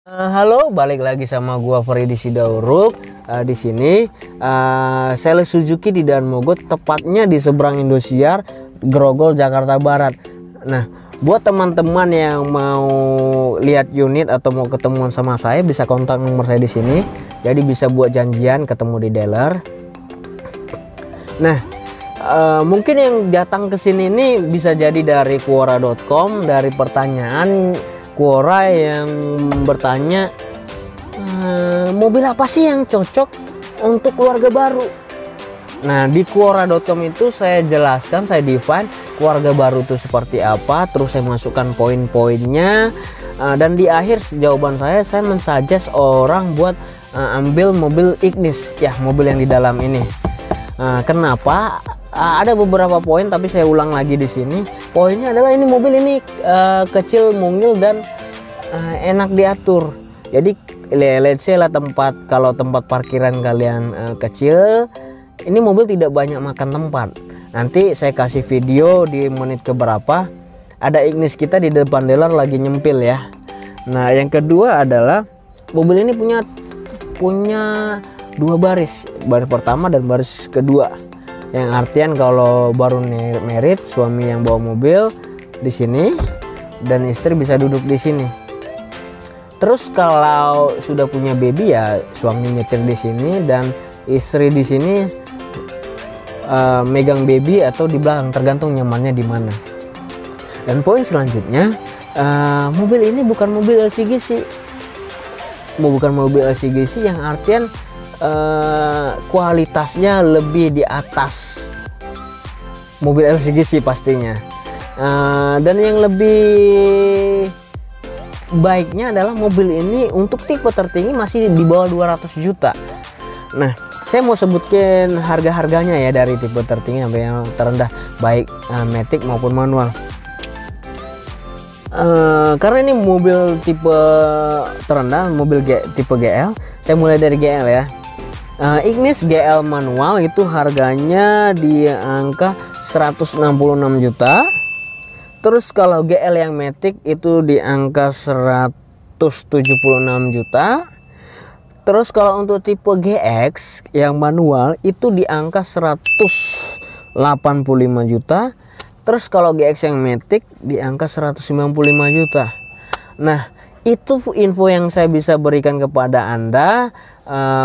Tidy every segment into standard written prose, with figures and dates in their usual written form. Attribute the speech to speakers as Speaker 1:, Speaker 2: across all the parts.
Speaker 1: Halo, balik lagi sama gua Faridi Sidauruk. Di sini sales Suzuki di Dan Mogot, tepatnya di seberang Indosiar, Grogol, Jakarta Barat. Nah, buat teman-teman yang mau lihat unit atau mau ketemuan sama saya, bisa kontak nomor saya di sini. Jadi bisa buat janjian ketemu di dealer. Nah, mungkin yang datang ke sini ini bisa jadi dari Quora.com, dari pertanyaan Quora yang bertanya mobil apa sih yang cocok untuk keluarga baru. Nah, di Quora.com itu saya jelaskan, saya define keluarga baru itu seperti apa, terus saya masukkan poin-poinnya, dan di akhir jawaban saya mensuggest orang buat ambil mobil Ignis, ya mobil yang di dalam ini. Kenapa? Ada beberapa poin, tapi saya ulang lagi di sini. Poinnya adalah ini mobil ini kecil, mungil, dan enak diatur. Jadi let's say lah kalau tempat parkiran kalian kecil, ini mobil tidak banyak makan tempat. Nanti saya kasih video di menit keberapa ada Ignis kita di depan dealer lagi nyempil ya. Nah, yang kedua adalah mobil ini punya dua baris pertama dan baris kedua. Yang artian kalau baru merit, suami yang bawa mobil di sini dan istri bisa duduk di sini. Terus kalau sudah punya baby ya suami nyetir di sini dan istri di sini megang baby atau di belakang, tergantung nyamannya di mana. Dan poin selanjutnya, mobil ini bukan mobil LCGC. Bukan mobil LCGC yang artian kualitasnya lebih di atas mobil LCGC pastinya, dan yang lebih baiknya adalah mobil ini untuk tipe tertinggi masih di bawah 200 juta. Nah, saya mau sebutkan harga-harganya ya, dari tipe tertinggi sampai yang terendah, baik matic maupun manual. Karena ini mobil tipe terendah, mobil tipe GL, saya mulai dari GL ya. Ignis GL manual itu harganya di angka 166 juta. Terus kalau GL yang matic itu di angka 176 juta. Terus kalau untuk tipe GX yang manual itu di angka 185 juta. Terus kalau GX yang matic di angka 195 juta. Nah, itu info yang saya bisa berikan kepada Anda.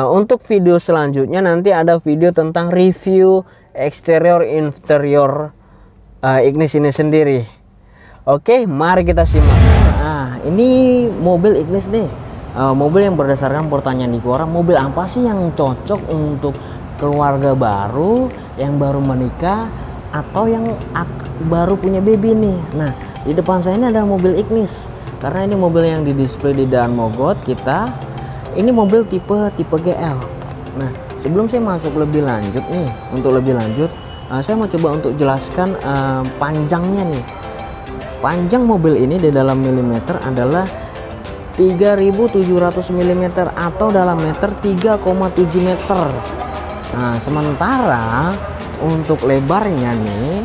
Speaker 1: Untuk video selanjutnya nanti ada video tentang review eksterior interior Ignis ini sendiri. Oke, mari kita simak. Nah, ini mobil Ignis nih, mobil yang berdasarkan pertanyaan di Quora, mobil apa sih yang cocok untuk keluarga baru, yang baru menikah, atau yang baru punya baby nih. Nah, di depan saya ini ada mobil Ignis, karena ini mobil yang di display di Dan Mogot kita. Ini mobil tipe GL. Nah, sebelum saya masuk lebih lanjut nih, saya mau coba untuk jelaskan panjangnya nih. Panjang mobil ini di dalam milimeter adalah 3700 mm atau dalam meter 3,7 meter. Nah, sementara untuk lebarnya nih,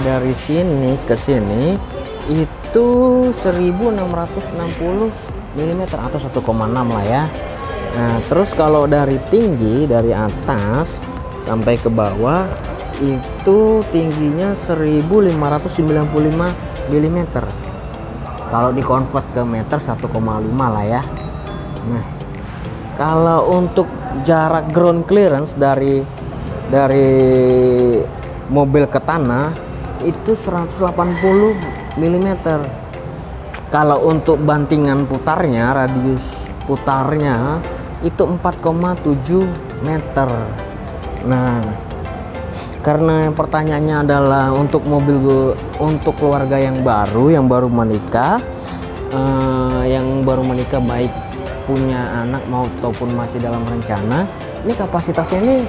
Speaker 1: dari sini ke sini itu 1660 mm atau 1,6 lah ya. Nah, terus kalau dari tinggi, dari atas sampai ke bawah itu tingginya 1595 mm. Kalau dikonvert ke meter 1,5 lah ya. Nah, kalau untuk jarak ground clearance dari mobil ke tanah itu 180 mm. Kalau untuk bantingan putarnya, radius putarnya itu 4,7 meter. Nah, karena pertanyaannya adalah untuk untuk keluarga yang baru menikah, baik punya anak maupun masih dalam rencana, ini kapasitasnya ini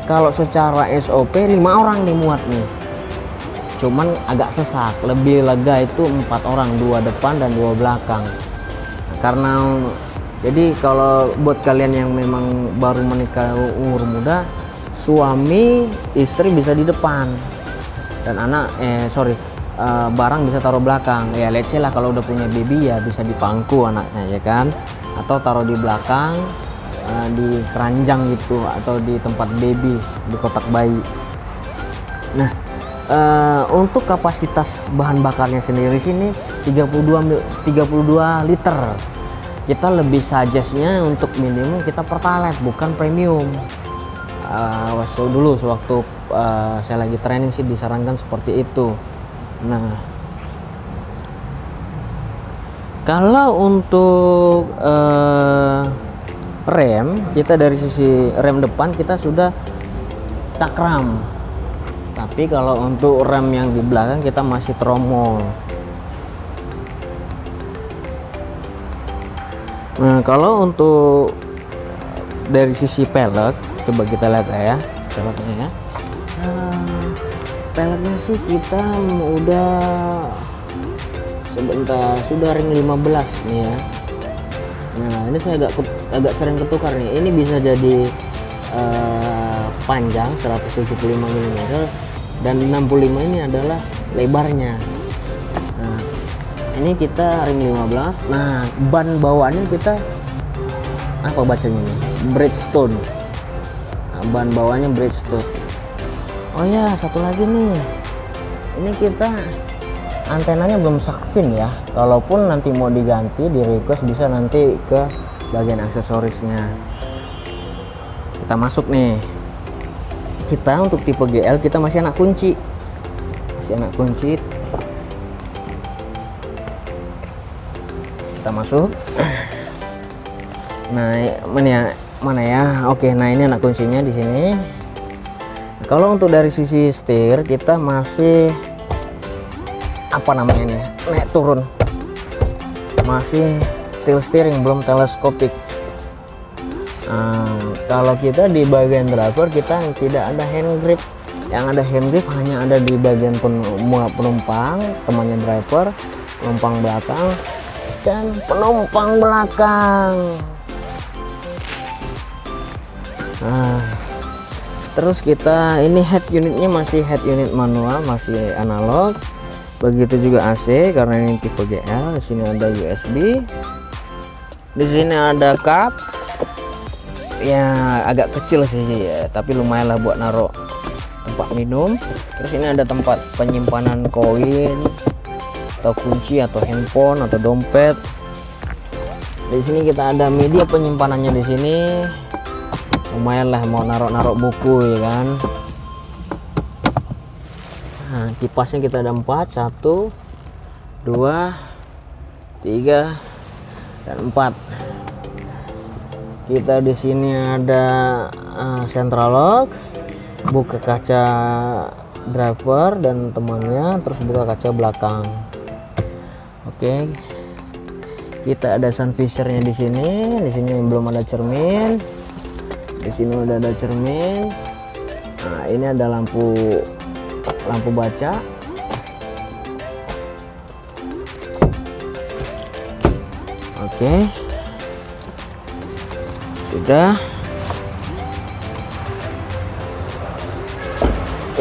Speaker 1: kalau secara SOP 5 orang dimuat nih. Cuman agak sesak, lebih lega itu 4 orang, 2 depan dan 2 belakang. Karena jadi kalau buat kalian yang memang baru menikah umur muda, suami istri bisa di depan dan barang bisa taruh belakang ya, let's say lah kalau udah punya baby ya bisa di pangku anaknya ya kan, atau taruh di belakang di keranjang gitu, atau di tempat baby di kotak bayi. Nah untuk kapasitas bahan bakarnya sendiri sini 32 liter. Kita lebih suggestnya untuk minimum kita pertalite bukan premium. Dulu sewaktu saya lagi training sih disarankan seperti itu. Nah kalau untuk rem, kita dari sisi rem depan kita sudah cakram, tapi kalau untuk rem yang di belakang kita masih tromol. Nah kalau untuk dari sisi pelek, coba kita lihat ya peleknya ya. Peleknya sih kita udah sebentar, sudah ring 15 nih ya. Nah ini saya agak sering ketukar nih, ini bisa jadi panjang 175 mm dan 65 ini adalah lebarnya. Nah ini kita ring 15. Nah ban bawaannya kita apa bacanya nih, Bridgestone. Nah, ban bawahnya Bridgestone. Oh ya satu lagi nih, ini kita antenanya belum Sharkfin ya, kalaupun nanti mau diganti di request bisa nanti ke bagian aksesorisnya. Kita masuk nih, kita untuk tipe GL kita masih anak kunci, kita masuk. Nah mana ya, oke, nah ini anak kuncinya di sini. Kalau untuk dari sisi setir kita masih apa namanya nih, naik turun, masih tilt steering, belum teleskopik. Kalau kita di bagian driver kita tidak ada hand grip, yang ada hand grip hanya ada di bagian penumpang, temannya driver, penumpang belakang dan penumpang belakang. Terus kita ini head unitnya masih head unit manual, masih analog. Begitu juga AC karena ini tipe GL. Di sini ada USB. Di sini ada cup. Ya agak kecil sih ya, tapi lumayan lah buat naruh tempat minum. Terus ini ada tempat penyimpanan koin atau kunci atau handphone atau dompet. Di sini kita ada media penyimpanannya di sini. Lumayan lah mau naruh buku ya kan. Nah, kipasnya kita ada 4, 1 2 3 dan 4. Kita di sini ada central lock, buka kaca driver dan temannya, terus buka kaca belakang. Oke. Kita ada sun visornya di sini. Di sini belum ada cermin. Di sini udah ada cermin. Nah, ini ada lampu baca. Oke. Sudah.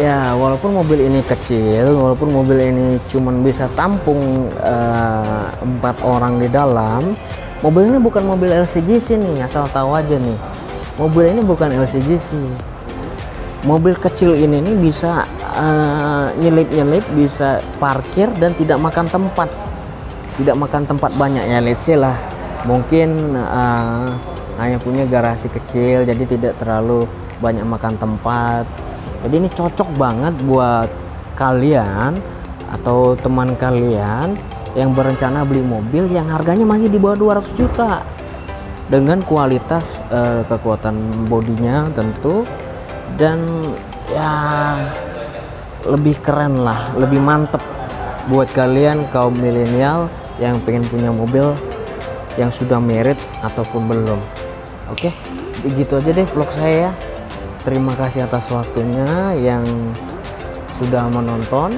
Speaker 1: Ya, walaupun mobil ini kecil, walaupun mobil ini cuman bisa tampung 4 orang di dalam, mobil ini bukan mobil LCGC nih, asal tahu aja nih. Mobil ini bukan LCGC. Mobil kecil ini nih bisa nyelip-nyelip, bisa parkir dan tidak makan tempat. Tidak makan tempat banyak ya, let's say lah. Mungkin hanya punya garasi kecil jadi tidak terlalu banyak makan tempat. Jadi ini cocok banget buat kalian atau teman kalian yang berencana beli mobil yang harganya masih di bawah 200 juta. Dengan kualitas kekuatan bodinya tentu, dan ya lebih keren lah, lebih mantep buat kalian kaum milenial yang pengen punya mobil yang sudah merit ataupun belum. Oke, begitu aja deh vlog saya. Terima kasih atas waktunya yang sudah menonton.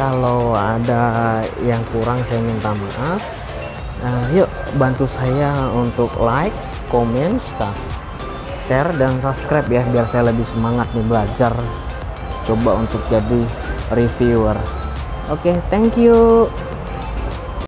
Speaker 1: Kalau ada yang kurang saya minta maaf. Yuk bantu saya untuk like, komen, share dan subscribe ya, biar saya lebih semangat nih belajar coba untuk jadi reviewer. Oke, thank you.